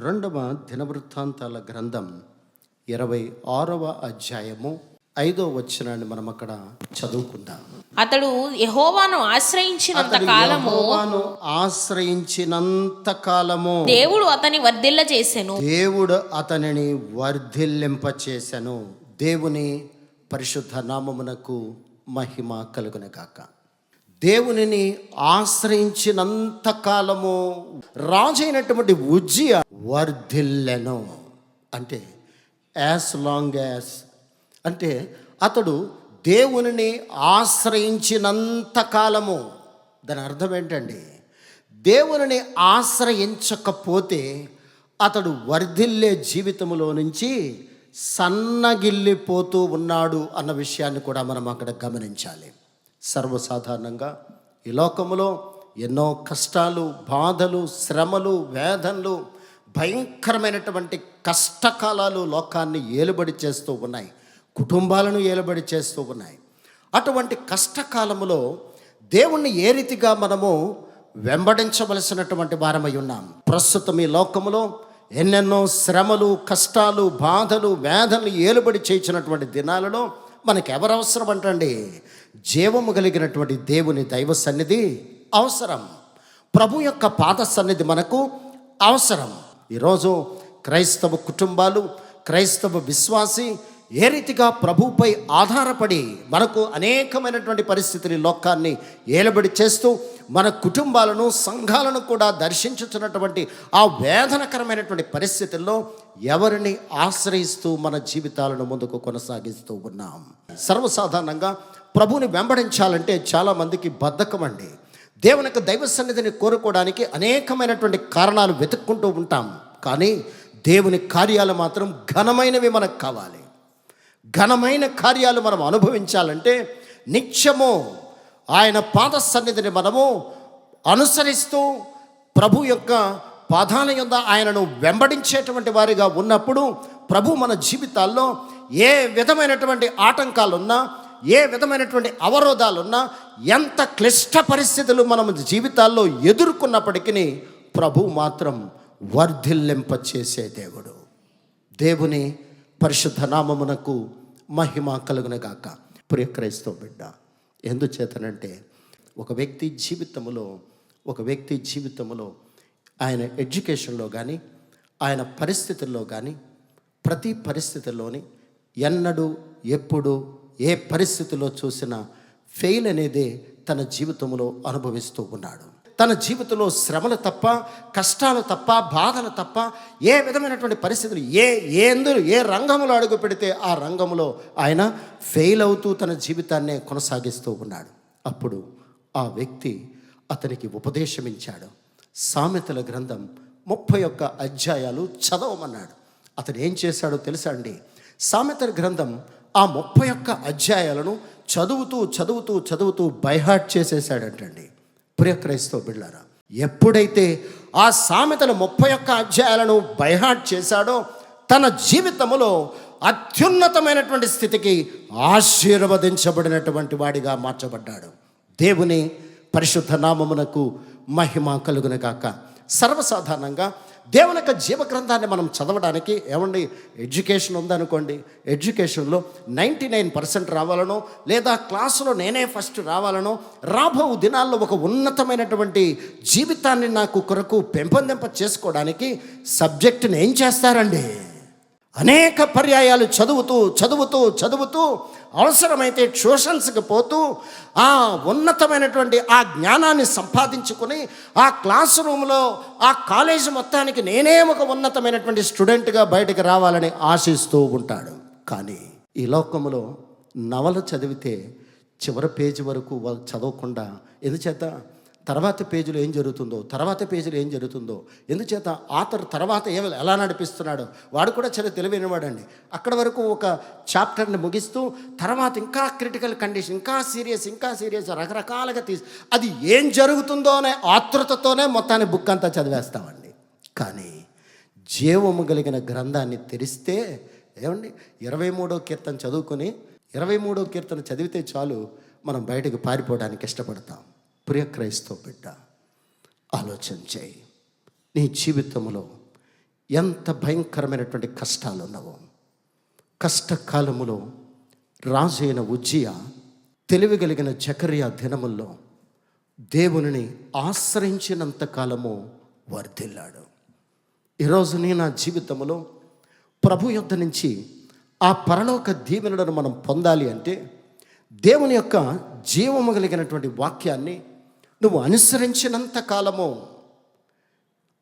రెండవ దినవృత్తాంతాల గ్రంథం 26వ అధ్యాయము 5వ వచనాన్ని మనం అక్కడ చదువుకుందాం. అతడు యెహోవాను ఆశ్రయించినంత కాలము దేవుడు అతని వర్ధిల్ల చేసెను. దేవుడు అతనిని వర్ధిల్లింపచేసెను. దేవుని పరిశుద్ధ నామమునకు మహిమ కలుగునగాక. దేవునిని ఆశ్రయించినంత కాలము రాజు అయినటువంటి ఉజ్జియా వర్ధిల్లెను. అంటే యాజ్ లాంగ్ యాజ్ అంటే అతడు దేవునిని ఆశ్రయించినంత కాలము. దాని అర్థం ఏంటండి? దేవునిని ఆశ్రయించకపోతే అతడు వర్ధిల్లే జీవితంలో నుంచి సన్నగిల్లిపోతూ ఉన్నాడు అన్న విషయాన్ని కూడా మనం అక్కడ గమనించాలి. సర్వసాధారణంగా ఈ లోకంలో ఎన్నో కష్టాలు, బాధలు, శ్రమలు, వేదనలు, భయంకరమైనటువంటి కష్టకాలాలు లోకాన్ని ఏలుబడి చేస్తూ ఉన్నాయి, కుటుంబాలను ఏలుబడి చేస్తూ ఉన్నాయి. అటువంటి కష్టకాలంలో దేవుణ్ణి ఏ రీతిగా మనము వెంబడించవలసినటువంటి వారమై ఉన్నాం. ప్రస్తుతం ఈ లోకంలో ఎన్నెన్నో శ్రమలు, కష్టాలు, బాధలు, వేదనలు ఏలుబడి చేయించినటువంటి దినాలలో మనకు ఎవరు అవసరం అంటండి? జీవము కలిగినటువంటి దేవుని దైవ సన్నిధి అవసరం. ప్రభు యొక్క పాద సన్నిధి మనకు అవసరం. ఈరోజు క్రైస్తవ కుటుంబాలు, క్రైస్తవ విశ్వాసి ఏ రీతిగా ప్రభువుపై ఆధారపడి మనకు అనేకమైనటువంటి పరిస్థితిని, లోకాన్ని ఏలబడి చేస్తూ మన కుటుంబాలను, సంఘాలను కూడా దర్శించుతున్నటువంటి ఆ వేదనకరమైనటువంటి పరిస్థితుల్లో ఎవరిని ఆశ్రయిస్తూ మన జీవితాలను ముందుకు కొనసాగిస్తూ ఉన్నాం? సర్వసాధారణంగా ప్రభువుని వెంబడించాలంటే చాలామందికి బద్ధకం అండి. దేవుని యొక్క దైవ సన్నిధిని కోరుకోవడానికి అనేకమైనటువంటి కారణాలు వెతుక్కుంటూ ఉంటాం. కానీ దేవుని కార్యాలు మాత్రం ఘనమైనవి మనకు కావాలి. ఘనమైన కార్యాలు మనం అనుభవించాలంటే నిత్యము ఆయన పాద సన్నిధిని మనము అనుసరిస్తూ ప్రభు యొక్క పాదాల యొద్ద ఆయనను వెంబడించేటువంటి వారిగా ఉన్నప్పుడు ప్రభు మన జీవితాల్లో ఏ విధమైనటువంటి ఆటంకాలున్నా, ఏ విధమైనటువంటి అవరోధాలున్నా, ఎంత క్లిష్ట పరిస్థితులు మనం జీవితాల్లో ఎదుర్కొన్నప్పటికీ ప్రభు మాత్రం వర్ధిల్లింపచేసే దేవుడు. దేవుని పరిశుద్ధ నామమునకు మహిమ కలుగునగాక. ప్రియ క్రైస్తవ బిడ్డ, ఎందుచేతనంటే ఒక వ్యక్తి జీవితంలో ఆయన ఎడ్యుకేషన్లో కానీ, ఆయన పరిస్థితుల్లో కానీ, ప్రతి పరిస్థితుల్లోని ఎన్నడూ, ఎప్పుడు, ఏ పరిస్థితిలో చూసినా ఫెయిల్ అనేదే తన జీవితంలో అనుభవిస్తూ ఉన్నాడు. తన జీవితంలో శ్రమలు తప్ప, కష్టాలు తప్ప, బాధలు తప్ప ఏ విధమైనటువంటి పరిస్థితులు, ఏ రంగంలో అడుగు పెడితే ఆ రంగంలో ఆయన ఫెయిల్ అవుతూ తన జీవితాన్నే కొనసాగిస్తూ ఉన్నాడు. అప్పుడు ఆ వ్యక్తి అతనికి ఉపదేశమిచ్చాడు. సామెతల గ్రంథం 31 అధ్యాయాలు చదవమన్నాడు. అతడు ఏం చేశాడో తెలుసా అండి? సామెతల గ్రంథం ఆ 31 అధ్యాయాలను చదువుతూ బైహార్ట్ చేసేసాడంటండి. ప్రియ క్రైస్తవ బిడ్డలారా, ఎప్పుడైతే ఆ సామెతల 31 అధ్యాయాలను బైహార్ట్ చేశాడో తన జీవితంలో అత్యున్నతమైనటువంటి స్థితికి ఆశీర్వదించబడినటువంటి వాడిగా మార్చబడ్డాడు. దేవుని పరిశుద్ధ నామమునకు మహిమ కలుగునగాక. సర్వసాధారణంగా దేవుని యొక్క జీవగ్రంథాన్ని మనం చదవడానికి ఏమండి, ఎడ్యుకేషన్ ఉందనుకోండి, ఎడ్యుకేషన్లో 99% రావాలనో, లేదా క్లాసులో నేనే ఫస్ట్ రావాలనో, రాబో దినాల్లో ఒక ఉన్నతమైనటువంటి జీవితాన్ని నాకు కొరకు పెంపొందింప చేసుకోవడానికి సబ్జెక్టుని ఏం చేస్తారండి? అనేక పర్యాయాలు చదువుతూ అవసరమైతే ట్యూషన్స్కి పోతూ ఆ ఉన్నతమైనటువంటి ఆ జ్ఞానాన్ని సంపాదించుకొని ఆ క్లాస్ రూమ్లో, ఆ కాలేజీ మొత్తానికి నేనే ఒక ఉన్నతమైనటువంటి స్టూడెంట్గా బయటకు రావాలని ఆశిస్తూ ఉంటాడు. కానీ ఈ లోకంలో నవల చదివితే చివరి పేజీ వరకు వాళ్ళు చదవకుండా, ఎందుచేత తర్వాత పేజీలో ఏం జరుగుతుందో ఎందుచేత ఆథర్ తర్వాత ఎలా నడిపిస్తున్నాడో వాడు కూడా చాలా తెలివైనవాడండి. అక్కడ వరకు ఒక చాప్టర్ని ముగిస్తూ తర్వాత ఇంకా క్రిటికల్ కండిషన్, ఇంకా సీరియస్ రకరకాలుగా అది ఏం జరుగుతుందో అనే ఆతృతతోనే మొత్తాన్ని బుక్ అంతా చదివేస్తామండి. కానీ జీవము కలిగిన గ్రంథాన్ని తెరిస్తే ఏమండి, 23వ కీర్తన చదువుకొని 23వ కీర్తన చదివితే చాలు మనం బయటకు పారిపోవడానికి ఇష్టపడతాం. ప్రియ క్రైస్తవ బిడ్డ, ఆలోచన చేయి. నీ జీవితంలో ఎంత భయంకరమైనటువంటి కష్టాలు ఉన్నావో. కష్టకాలములో రాజు అయిన ఉజ్జియా తెలివి కలిగిన జకర్యా దినముల్లో దేవునిని ఆశ్రయించినంత కాలము వర్ధిల్లాడు. ఈరోజు నా జీవితంలో ప్రభు యొద్ద నుంచి ఆ పరలోక దీవెనలను మనం పొందాలి అంటే దేవుని యొక్క జీవము కలిగినటువంటి వాక్యాన్ని నువ్వు అనుసరించినంత కాలము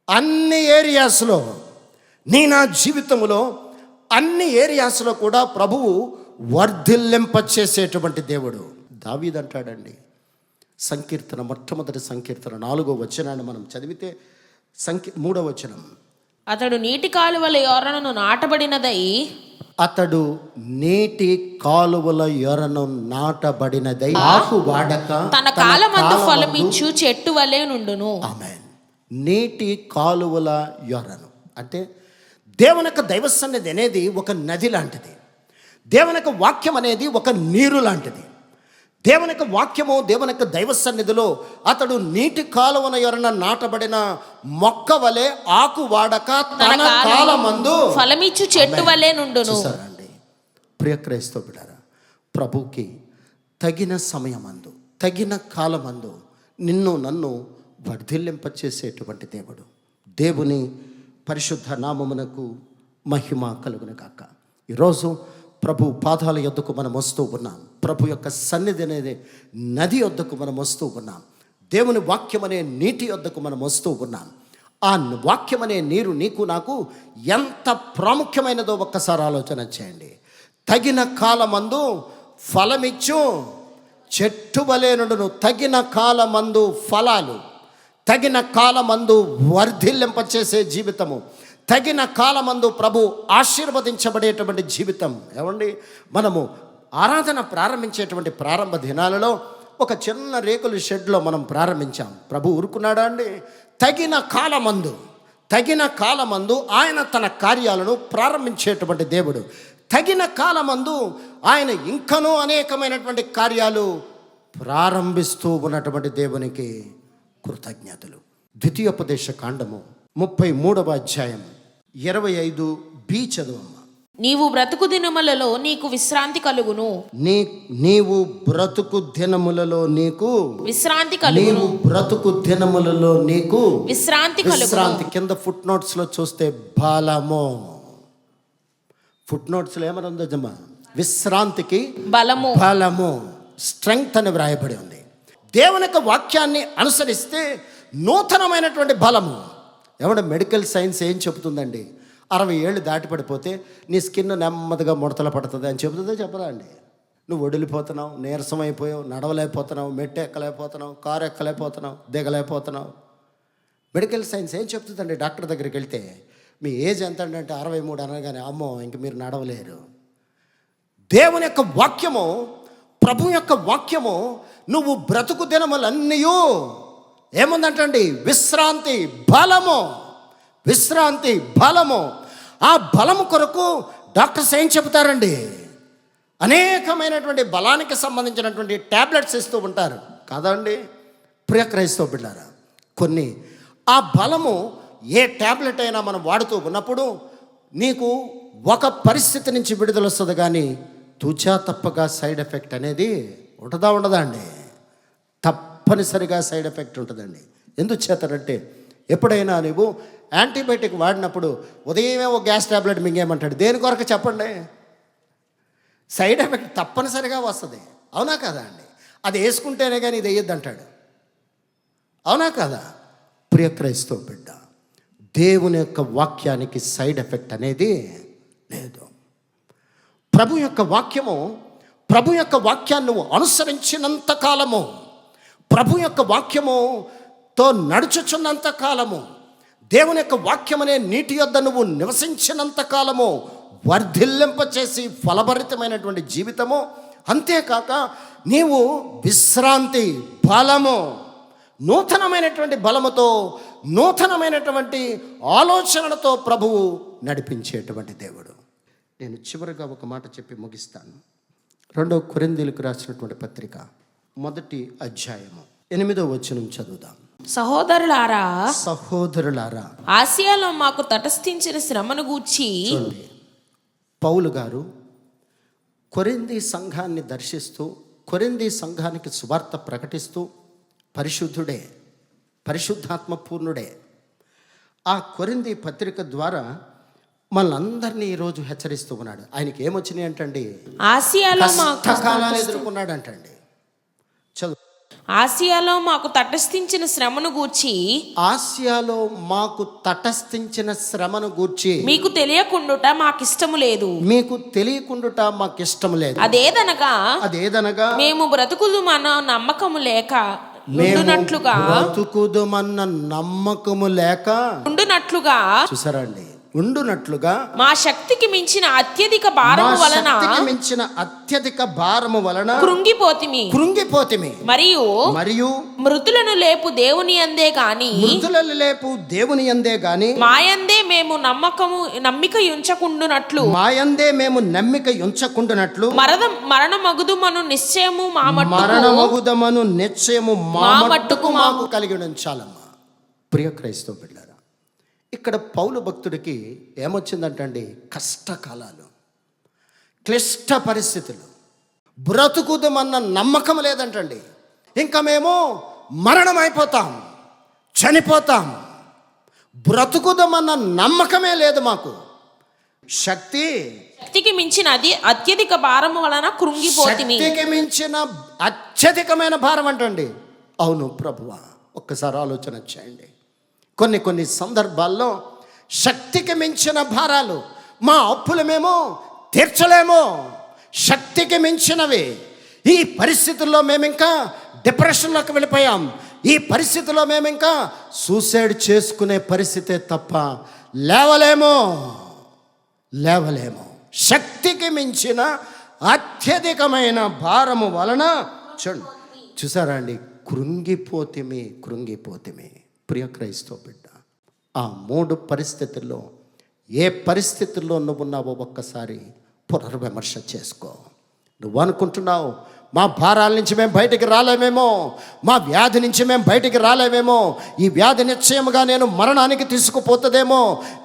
అన్ని ఏరియాస్లో నా జీవితంలో అన్ని ఏరియాస్లో కూడా ప్రభువు వర్ధిల్లింపచేసేటువంటి దేవుడు. దావీదు అంటాడండి, సంకీర్తన మొట్టమొదటి సంకీర్తన 4వ వచనాన్ని మనం చదివితే 3వ వచనం, అతడు నీటి కాలువల యొరను నాటబడినదై, అతడు నీటి కాలువల యొరను నాటబడినదై ఆకు వాడక తన కాలమందు ఫలమిచ్చు చెట్టు వలె నుండును. ఆమేన్. నీటి కాలువల యొరను అంటే దేవుని యొక్క దైవ సన్నిధి అనేది ఒక నది లాంటిది. దేవుని యొక్క వాక్యం అనేది ఒక నీరు లాంటిది. దేవుని యొక్క వాక్యము, దేవుని యొక్క దైవ సన్నిధిలో అతడు నీటి కాలువన యొరన నాటబడిన మొక్క వలె ఆకు వాడక తన కాలమందు ఫలమిచ్చు చెట్టు వలె నుండును. చూసారండి ప్రియ క్రైస్తవ బిడ్డలారా, ప్రభుకి తగిన సమయమందు తగిన కాలమందు నిన్ను నన్ను వర్ధిల్లింపచేసేటువంటి దేవుడు. దేవుని పరిశుద్ధ నామమునకు మహిమ కలుగును గాక. ఈరోజు ప్రభు పాదాల యొద్దకు మనం వస్తూ ఉన్నాం. ప్రభు యొక్క సన్నిధి అనేది నది యొద్దకు మనం వస్తూ ఉన్నాం. దేవుని వాక్యం అనే నీటి యొద్దకు మనం వస్తూ ఉన్నాం. ఆ వాక్యం అనే నీరు నీకు నాకు ఎంత ప్రాముఖ్యమైనదో ఒక్కసారి ఆలోచన చేయండి. తగిన కాలమందు ఫలమిచ్చు చెట్టు వలె నుండును. తగిన కాలమందు ఫలాలు, తగిన కాలమందు వర్ధిల్లింపచేసే జీవితము, తగిన కాలమందు ప్రభు ఆశీర్వదించబడేటువంటి జీవితం. ఏమండి, మనము ఆరాధన ప్రారంభించేటువంటి ప్రారంభ దినాలలో ఒక చిన్న రేకుల షెడ్లో మనం ప్రారంభించాం. ప్రభు ఊరుకున్నాడా అండి? తగిన కాలమందు ఆయన తన కార్యాలను ప్రారంభించేటువంటి దేవుడు. తగిన కాలమందు ఆయన ఇంకనూ అనేకమైనటువంటి కార్యాలు ప్రారంభిస్తూ ఉన్నటువంటి దేవునికి కృతజ్ఞతలు. ద్వితీయోపదేశ కాండము 33వ అధ్యాయం 25b చదువమ్మ. నీవు బ్రతుకు దినములలో నీకు విశ్రాంతి కలుగును. నీవు బ్రతుకు దినములలో నీకు విశ్రాంతి కలుగును. నీవు బ్రతుకు దినములలో నీకు విశ్రాంతి కలుగును. కింద ఫుట్ నోట్స్ లో చూస్తే బలము, ఫుట్ నోట్స్ లో ఏమని ఉందో జమ్మా, విశ్రాంతికి బలము, స్ట్రెంగ్త్ అని వ్రాయబడి ఉంది. దేవుని యొక్క వాక్యాన్ని అనుసరిస్తే నూతనమైనటువంటి బలము. ఏమంటే మెడికల్ సైన్స్ ఏం చెబుతుందండి? 60 ఏళ్ళు దాటి పడిపోతే నీ స్కిన్ నెమ్మదిగా ముడతలు పడుతుంది అని చెబుతుందో చెప్పదా అండి? నువ్వు వడిలిపోతున్నావు, నీరసం అయిపోయావు, నడవలేకపోతున్నావు, మెట్టు ఎక్కలేకపోతున్నావు, కారు ఎక్కలేకపోతున్నావు, దిగలేకపోతున్నావు. మెడికల్ సైన్స్ ఏం చెప్తుందండి? డాక్టర్ దగ్గరికి వెళ్తే మీ ఏజ్ ఎంత అంటే 63 అనగానే అమ్మో ఇంక మీరు నడవలేరు. దేవుని యొక్క వాక్యము, ప్రభు యొక్క వాక్యము, నువ్వు బ్రతుకు దినములన్నీ ఏముందంటండి? విశ్రాంతి బలము. ఆ బలము కొరకు డాక్టర్స్ ఏం చెబుతారండి? అనేకమైనటువంటి బలానికి సంబంధించినటువంటి ట్యాబ్లెట్స్ ఇస్తూ ఉంటారు కాదండి ప్రియ క్రైస్తవ బిడ్డలారా. కొన్ని ఆ బలము ఏ ట్యాబ్లెట్ అయినా మనం వాడుతూ ఉన్నప్పుడు నీకు ఒక పరిస్థితి నుంచి విడుదల వస్తుంది, కానీ తూచా తప్పగా సైడ్ ఎఫెక్ట్ అనేది ఉండదా అండి? తప్పనిసరిగా సైడ్ ఎఫెక్ట్ ఉంటుందండి. ఎందుకు చేతనంటే ఎప్పుడైనా నువ్వు యాంటీబయాటిక్ వాడినప్పుడు ఉదయమే ఒక గ్యాస్ ట్యాబ్లెట్ మింగేయమంటాడు. దేని కొరకు చెప్పండి? సైడ్ ఎఫెక్ట్ తప్పనిసరిగా వస్తుంది. అవునా కదా అండి? అది వేసుకుంటేనే కానీ ఇది వేయద్దు అంటాడు. అవునా కదా ప్రియ క్రైస్తవ బిడ్డ? దేవుని యొక్క వాక్యానికి సైడ్ ఎఫెక్ట్ అనేది లేదు. ప్రభు యొక్క వాక్యాన్ని నువ్వు అనుసరించినంత కాలము, ప్రభు యొక్క వాక్యముతో నడుచుచున్నంత కాలము, దేవుని యొక్క వాక్యం అనే నీటి యొద్ద నువ్వు నివసించినంత కాలము వర్ధిల్లింపచేసి ఫలభరితమైనటువంటి జీవితము. అంతేకాక నీవు విశ్రాంతి, బలము, నూతనమైనటువంటి బలముతో, నూతనమైనటువంటి ఆలోచనలతో ప్రభువు నడిపించేటువంటి దేవుడు. నేను చివరిగా ఒక మాట చెప్పి ముగిస్తాను. 2 కొరింథీయులకు రాసినటువంటి పత్రిక 1వ అధ్యాయము 8వ వచనం చదువుదాం. సహోదరులారా, సహోదరులారా, ఆసియాలో మాకు తటస్థించిన శ్రమను గూర్చి చూడండి, పౌలు గారు కొరింథీ సంఘాన్ని దర్శిస్తూ కొరింథీ సంఘానికి సువార్త ప్రకటిస్తూ పరిశుద్ధుడే, పరిశుద్ధాత్మ పూర్ణుడే. ఆ కొరింథీ పత్రిక ద్వారా మనందరినీ ఈరోజు హెచ్చరిస్తూ ఉన్నాడు. ఆయనకి ఏమొచ్చినాయి అంటండి? ఆసియాలో మాకు కష్టకాలాలు ఎదుర్కొన్నాడు అంటండి. చదువు. ఆసియాలో మాకు తటస్థించిన శ్రమను గూర్చి ఆసియాలో మాకు తటస్థించిన శ్రమను గూర్చి మీకు తెలియకుండుట మాకిష్టము లేదు. మీకు తెలియకుండుట మాకు ఇష్టం లేదు. అదేదనగా మేము బ్రతుకుదు మన నమ్మకము లేక ఉండునట్లుగా బ్రతుకుదుమన్న నమ్మకము లేక ఉండునట్లుగా చూసారా అండి, ఉండునట్లుగా మా శక్తికి మించిన అత్యధిక భారము వలన మించిన అత్యధిక భారము వలన కృంగిపోతిమి మరియు మృతులను లేపు దేవుని అందే గాని మాయందే మేము నమ్మిక ఉంచకుండునట్లు మరణమగుదుమను నిశ్చయము మా మట్టుకు మాకు కలిగి ఉంచాలమ్మా. ప్రియ క్రైస్తవ బిడ్డలారా, ఇక్కడ పౌలు భక్తుడికి ఏమొచ్చిందంటండి? కష్టకాలాలు, క్లిష్ట పరిస్థితులు, బ్రతుకుదమన్న నమ్మకం లేదంటండి. ఇంకా మేము మరణం అయిపోతాం, చనిపోతాం, బ్రతుకుదమన్న నమ్మకమే లేదు మాకు. శక్తికి మించిన అత్యధిక భారము వలన కృంగిపోతిమి. శక్తికి మించిన అత్యధికమైన భారం అంటండి. అవును ప్రభువా, ఒక్కసారి ఆలోచన చేయండి. కొన్ని సందర్భాల్లో శక్తికి మించిన భారాలు, మా అప్పులు మేము తీర్చలేము, శక్తికి మించినవి. ఈ పరిస్థితుల్లో మేము ఇంకా డిప్రెషన్లోకి వెళ్ళిపోయాం. ఈ పరిస్థితుల్లో మేము ఇంకా సూసైడ్ చేసుకునే పరిస్థితే తప్ప లేవలేము. శక్తికి మించిన అత్యధికమైన భారము వలన చూసారా అండి, కృంగిపోతిమి. ప్రియ క్రైస్తవ బిడ్డ, ఆ 3 పరిస్థితుల్లో ఏ పరిస్థితుల్లో నువ్వు ఉన్నావో ఒక్కసారి పునర్విమర్శ చేసుకో. నువ్వు అనుకుంటున్నావు మా భారాల నుంచి మేము బయటికి రాలేమేమో, మా వ్యాధి నుంచి మేము బయటికి రాలేమేమో, ఈ వ్యాధి నిశ్చయముగా నేను మరణానికి తీసుకుపోతుందేమో,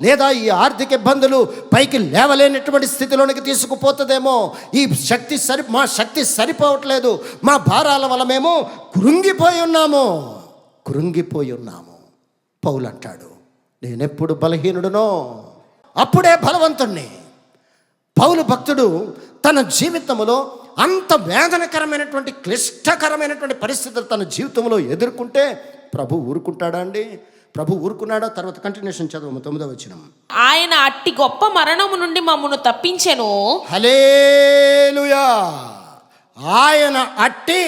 లేదా ఈ ఆర్థిక ఇబ్బందులు పైకి లేవలేనటువంటి స్థితిలోనికి తీసుకుపోతుందేమో, మా శక్తి సరిపోవట్లేదు, మా భారాల వల్ల మేము కృంగిపోయి ఉన్నాము. పౌలు అంటాడు, నేనెప్పుడు బలహీనుడునో అప్పుడే బలవంతుణ్ణి. పౌలు భక్తుడు తన జీవితంలో అంత వేదనకరమైనటువంటి క్లిష్టకరమైనటువంటి పరిస్థితులు తన జీవితంలో ఎదుర్కొంటే ప్రభు ఊరుకుంటాడా అండి? ప్రభు ఊరుకున్నాడా? తర్వాత కంటిన్యూషన్ చదువు 9వ వచనం. ఆయన అట్టి గొప్ప మరణము నుండి మమ్మను తప్పించెను. హల్లెలూయా. ఆయన అట్టి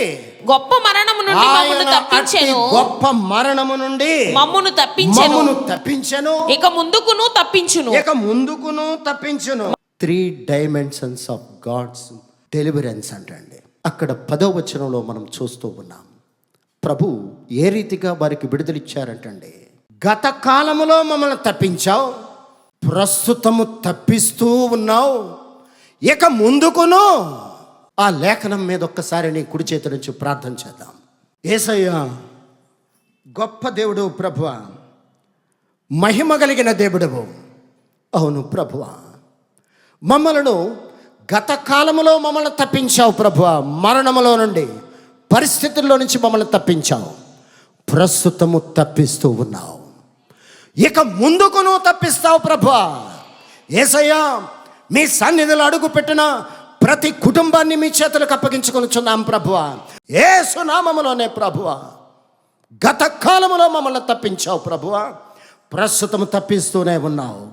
గొప్ప మరణము నుండి మమ్మను తప్పించెను. గొప్ప మరణము నుండి మమ్మను తప్పించెను. ఇక ముందుకును తప్పించును. 3 డైమెన్షన్స్ ఆఫ్ గాడ్స్ డెలివరెన్స్ అంటండి. అక్కడ 10వ వచనంలో మనం చూస్తూ ఉన్నాం. ప్రభు ఏ రీతిగా వారికి విడుదలిచ్చారంటండి. గత కాలములో మమ్మల్ని తప్పించావు, ప్రస్తుతము తప్పిస్తూ ఉన్నావు, ఇక ముందుకును. ఆ లేఖనం మీద ఒక్కసారి నీ కుడి చేతి నుంచి ప్రార్థన చేద్దాం. యేసయ్యా గొప్ప దేవుడు ప్రభువా, మహిమ కలిగిన దేవుడవు. అవును ప్రభువా, మమ్మలను గత కాలములో మమ్మల్ని తప్పించావు ప్రభువా, మరణములో నుండి, పరిస్థితుల్లో నుంచి మమ్మల్ని తప్పించావు, ప్రస్తుతము తప్పిస్తూ ఉన్నావు, ఇక ముందుకును తప్పిస్తావు ప్రభువా. యేసయ్యా మీ సన్నిధిలో అడుగు పెట్టిన ప్రతి కుటుంబాన్ని మీ చేతులకు అప్పగించుకొనిచున్నాం ప్రభువా. యేసు నామములోనే ప్రభువా, గత కాలములో మమ్మల్ని తప్పించావు ప్రభువా, ప్రస్తుతం తప్పిస్తూనే ఉన్నావు,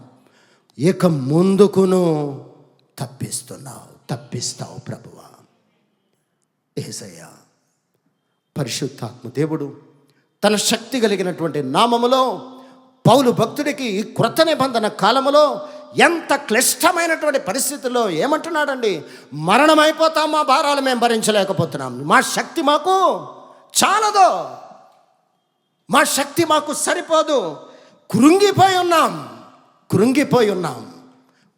ఇక ముందుకును తప్పిస్తావు ప్రభువా. యేసయ్యా పరిశుద్ధాత్మ దేవుడు తన శక్తి కలిగినటువంటి నామములో పౌలు భక్తుడికి క్రొత్త నిబంధన కాలములో ఎంత క్లిష్టమైనటువంటి పరిస్థితుల్లో ఏమంటున్నాడండి? మరణమైపోతాం, మా భారాలు మేము భరించలేకపోతున్నాం, మా శక్తి మాకు చాలదు, మా శక్తి మాకు సరిపోదు, కృంగిపోయి ఉన్నాం.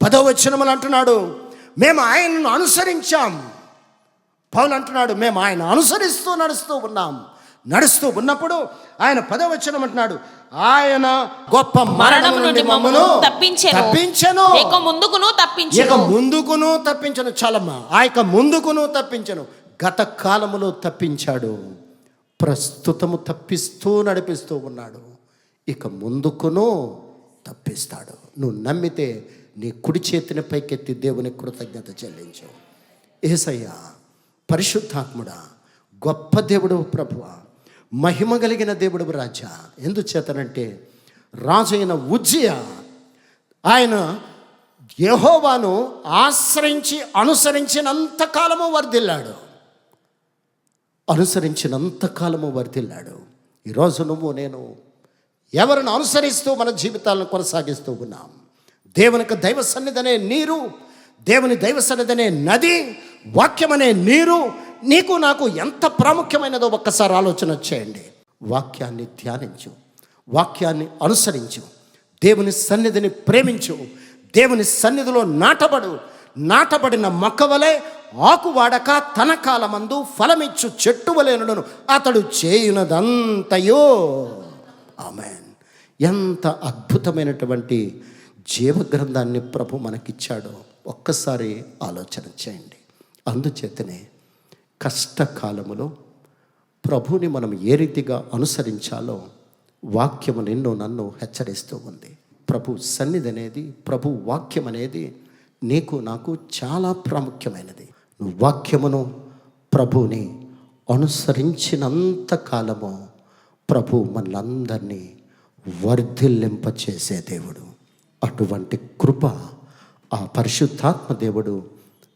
10వ వచనములు అంటున్నాడు, మేము ఆయనను అనుసరించాం. పౌలు అంటున్నాడు, మేము ఆయన అనుసరిస్తూ నడుస్తూ ఉన్నాం, నడుస్తూ ఉన్నప్పుడు ఆయన 10వ వచనం అంటున్నాడు, ఆయన గొప్ప మరణము నుండి మమ్మను తప్పించెను. ఇక ముందుకును తప్పించను. చాలమ్మా, ఆ యొక్క ముందుకును తప్పించను. గత కాలములో తప్పించాడు, ప్రస్తుతము తప్పిస్తూ నడిపిస్తూ ఉన్నాడు, ఇక ముందుకును తప్పిస్తాడు. నువ్వు నమ్మితే నీ కుడి చేతిని పైకెత్తి దేవుని కృతజ్ఞత చెల్లించు. యేసయ్యా, పరిశుద్ధాత్ముడా, గొప్ప దేవుడు ప్రభువా, మహిమ కలిగిన దేవుడు రాజా. ఎందుచేతనంటే రాజు అయిన ఉజ్జియా ఆయన యెహోవాను ఆశ్రయించి అనుసరించినంత కాలము వర్ధిల్లాడు. ఈరోజు నువ్వు నేను ఎవరిని అనుసరిస్తూ మన జీవితాలను కొనసాగిస్తూ ఉన్నాం? దేవునికి దైవ సన్నిధి అనే నీరు, దేవుని దైవ సన్నిధి అనే నది, వాక్యం అనే నీరు నీకు నాకు ఎంత ప్రాముఖ్యమైనదో ఒక్కసారి ఆలోచన చేయండి. వాక్యాన్ని ధ్యానించు, వాక్యాన్ని అనుసరించు, దేవుని సన్నిధిని ప్రేమించు, దేవుని సన్నిధిలో నాటబడిన మొక్క వలె ఆకు వాడక తన కాలమందు ఫలమిచ్చు చెట్టు వలెనును అతడు చేయునదంతయో. ఆమేన్. ఎంత అద్భుతమైనటువంటి జీవగ్రంథాన్ని ప్రభు మనకిచ్చాడో ఒక్కసారి ఆలోచన చేయండి. అందుచేతనే కష్టకాలములో ప్రభుని మనం ఏ రీతిగా అనుసరించాలో వాక్యము నిన్ను నన్ను హెచ్చరిస్తూ ఉంది. ప్రభు సన్నిధి అనేది, ప్రభు వాక్యం అనేది నీకు నాకు చాలా ప్రాముఖ్యమైనది. నువ్వు వాక్యమును ప్రభుని అనుసరించినంత కాలము ప్రభు మనలందరినీ వర్ధిల్లింపచేసే దేవుడు. అటువంటి కృప ఆ పరిశుద్ధాత్మ దేవుడు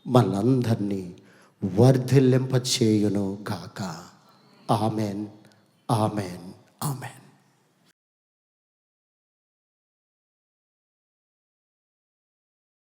మనందరినీ వర్ధిల్లింపచేయును గాక. Amen, amen, amen.